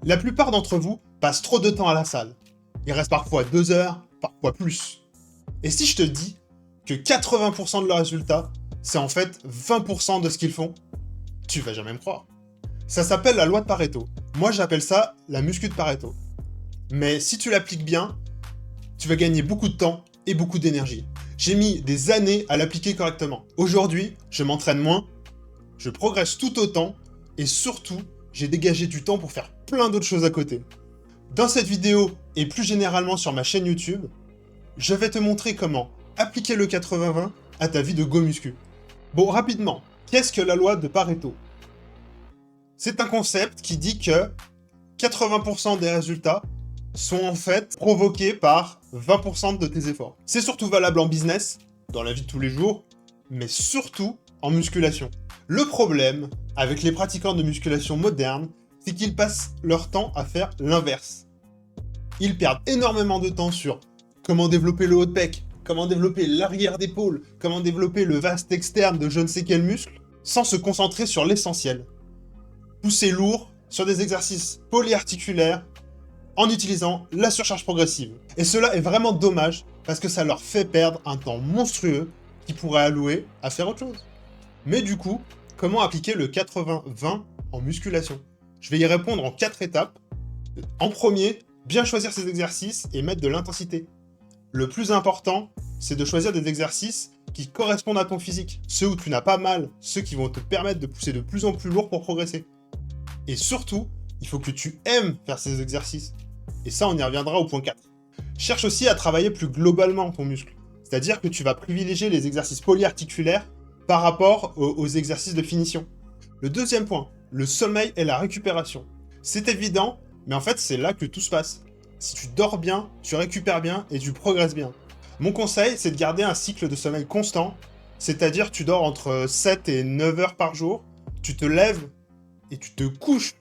La plupart d'entre vous passent trop de temps à la salle. Il reste parfois 2 heures, parfois plus. Et si je te dis que 80% de leurs résultats, c'est en fait 20% de ce qu'ils font, tu vas jamais me croire. Ça s'appelle la loi de Pareto. Moi j'appelle ça la muscu de Pareto. Mais si tu l'appliques bien, tu vas gagner beaucoup de temps et beaucoup d'énergie. J'ai mis des années à l'appliquer correctement. Aujourd'hui, je m'entraîne moins, je progresse tout autant, et surtout, j'ai dégagé du temps pour faire plein d'autres choses à côté. Dans cette vidéo, et plus généralement sur ma chaîne YouTube, je vais te montrer comment appliquer le 80-20 à ta vie de go muscu. Bon, rapidement, qu'est-ce que la loi de Pareto? C'est un concept qui dit que 80% des résultats sont en fait provoqués par 20% de tes efforts. C'est surtout valable en business, dans la vie de tous les jours, mais surtout en musculation. Le problème avec les pratiquants de musculation modernes, c'est qu'ils passent leur temps à faire l'inverse. Ils perdent énormément de temps sur comment développer le haut de pec, comment développer l'arrière d'épaule, comment développer le vaste externe de je ne sais quel muscle, sans se concentrer sur l'essentiel. Pousser lourd sur des exercices polyarticulaires en utilisant la surcharge progressive. Et cela est vraiment dommage parce que ça leur fait perdre un temps monstrueux qu'ils pourraient allouer à faire autre chose. Mais du coup, comment appliquer le 80-20 en musculation? Je vais y répondre en 4 étapes. En premier, bien choisir ses exercices et mettre de l'intensité. Le plus important, c'est de choisir des exercices qui correspondent à ton physique. Ceux où tu n'as pas mal, ceux qui vont te permettre de pousser de plus en plus lourd pour progresser. Et surtout, il faut que tu aimes faire ces exercices. Et ça, on y reviendra au point 4. Cherche aussi à travailler plus globalement ton muscle. C'est-à-dire que tu vas privilégier les exercices polyarticulaires par rapport aux exercices de finition. Le deuxième point, le sommeil et la récupération. C'est évident, mais en fait, c'est là que tout se passe. Si tu dors bien, tu récupères bien et tu progresses bien. Mon conseil, c'est de garder un cycle de sommeil constant, c'est-à-dire tu dors entre 7 et 9 heures par jour, tu te lèves et tu te couches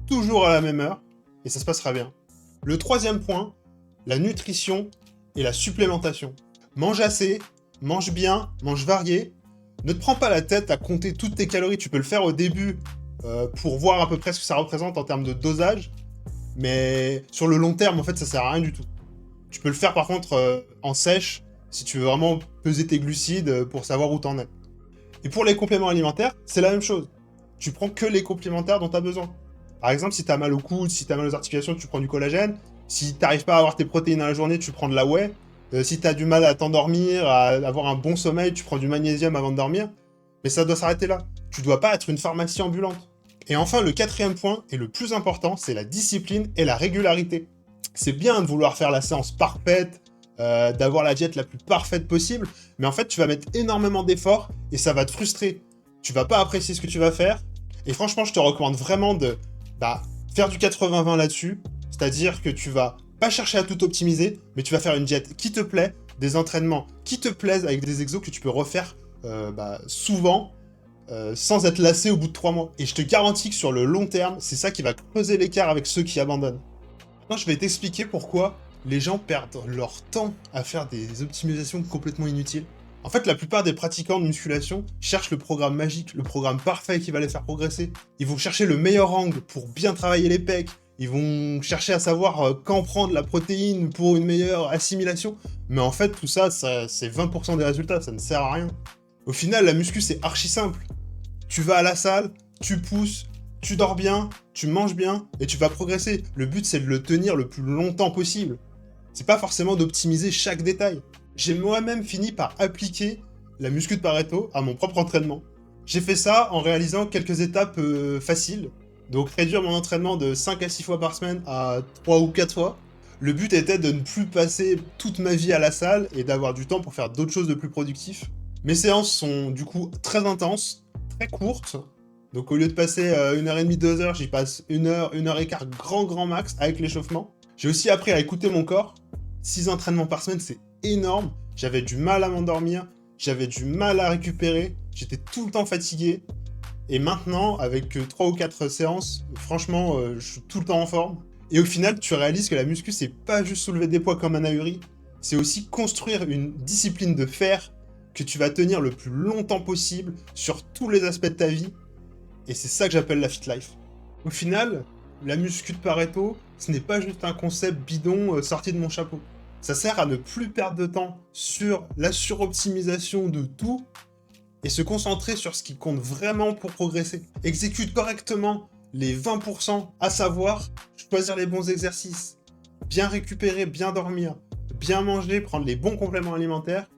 toujours à la même heure, et ça se passera bien. Le troisième point, la nutrition et la supplémentation. Mange assez, mange bien, mange varié. Ne te prends pas la tête à compter toutes tes calories. Tu peux le faire au début pour voir à peu près ce que ça représente en termes de dosage, mais sur le long terme, en fait, ça sert à rien du tout. Tu peux le faire par contre en sèche, si tu veux vraiment peser tes glucides pour savoir où t'en es. Et pour les compléments alimentaires, c'est la même chose. Tu prends que les complémentaires dont tu as besoin. Par exemple, si tu as mal au coude, si tu as mal aux articulations, tu prends du collagène. Si tu n'arrives pas à avoir tes protéines dans la journée, tu prends de la whey. Si tu as du mal à t'endormir, à avoir un bon sommeil, tu prends du magnésium avant de dormir. Mais ça doit s'arrêter là. Tu dois pas être une pharmacie ambulante. Et enfin, le quatrième point, et le plus important, c'est la discipline et la régularité. C'est bien de vouloir faire la séance parfaite, d'avoir la diète la plus parfaite possible, mais en fait, tu vas mettre énormément d'efforts et ça va te frustrer. Tu vas pas apprécier ce que tu vas faire. Et franchement, je te recommande vraiment de faire du 80-20 là-dessus, c'est-à-dire que tu vas pas chercher à tout optimiser, mais tu vas faire une diète qui te plaît, des entraînements qui te plaisent avec des exos que tu peux refaire souvent, sans être lassé au bout de 3 mois. Et je te garantis que sur le long terme, c'est ça qui va creuser l'écart avec ceux qui abandonnent. Maintenant, je vais t'expliquer pourquoi les gens perdent leur temps à faire des optimisations complètement inutiles. En fait, la plupart des pratiquants de musculation cherchent le programme magique, le programme parfait qui va les faire progresser. Ils vont chercher le meilleur angle pour bien travailler les pecs. Ils vont chercher à savoir quand prendre la protéine pour une meilleure assimilation. Mais en fait, tout ça, c'est 20% des résultats, ça ne sert à rien. Au final, la muscu, c'est archi simple. Tu vas à la salle, tu pousses, tu dors bien, tu manges bien, et tu vas progresser. Le but, c'est de le tenir le plus longtemps possible. C'est pas forcément d'optimiser chaque détail. J'ai moi-même fini par appliquer la muscu de Pareto à mon propre entraînement. J'ai fait ça en réalisant quelques étapes faciles. Donc réduire mon entraînement de 5 à 6 fois par semaine à 3 ou 4 fois. Le but était de ne plus passer toute ma vie à la salle et d'avoir du temps pour faire d'autres choses de plus productif. Mes séances sont du coup très intenses, très courtes. Donc au lieu de passer 1h30, 2 heures, j'y passe 1 heure, 1 heure et quart grand max avec l'échauffement. J'ai aussi appris à écouter mon corps. 6 entraînements par semaine, c'est énorme. J'avais du mal à m'endormir, j'avais du mal à récupérer, j'étais tout le temps fatigué. Et maintenant, avec 3 ou 4 séances, franchement, je suis tout le temps en forme. Et au final, tu réalises que la muscu, c'est pas juste soulever des poids comme un ahuri, c'est aussi construire une discipline de fer que tu vas tenir le plus longtemps possible sur tous les aspects de ta vie. Et c'est ça que j'appelle la fit life. Au final, la muscu de Pareto, ce n'est pas juste un concept bidon sorti de mon chapeau. Ça sert à ne plus perdre de temps sur la suroptimisation de tout et se concentrer sur ce qui compte vraiment pour progresser. Exécute correctement les 20%, à savoir choisir les bons exercices, bien récupérer, bien dormir, bien manger, prendre les bons compléments alimentaires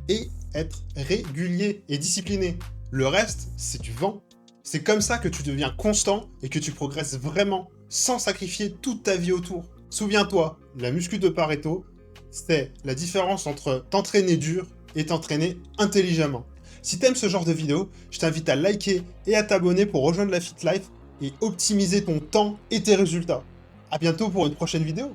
et être régulier et discipliné. Le reste, c'est du vent. C'est comme ça que tu deviens constant et que tu progresses vraiment, sans sacrifier toute ta vie autour. Souviens-toi, la muscu de Pareto, c'est la différence entre t'entraîner dur et t'entraîner intelligemment. Si t'aimes ce genre de vidéo, je t'invite à liker et à t'abonner pour rejoindre la Fit Life et optimiser ton temps et tes résultats. À bientôt pour une prochaine vidéo.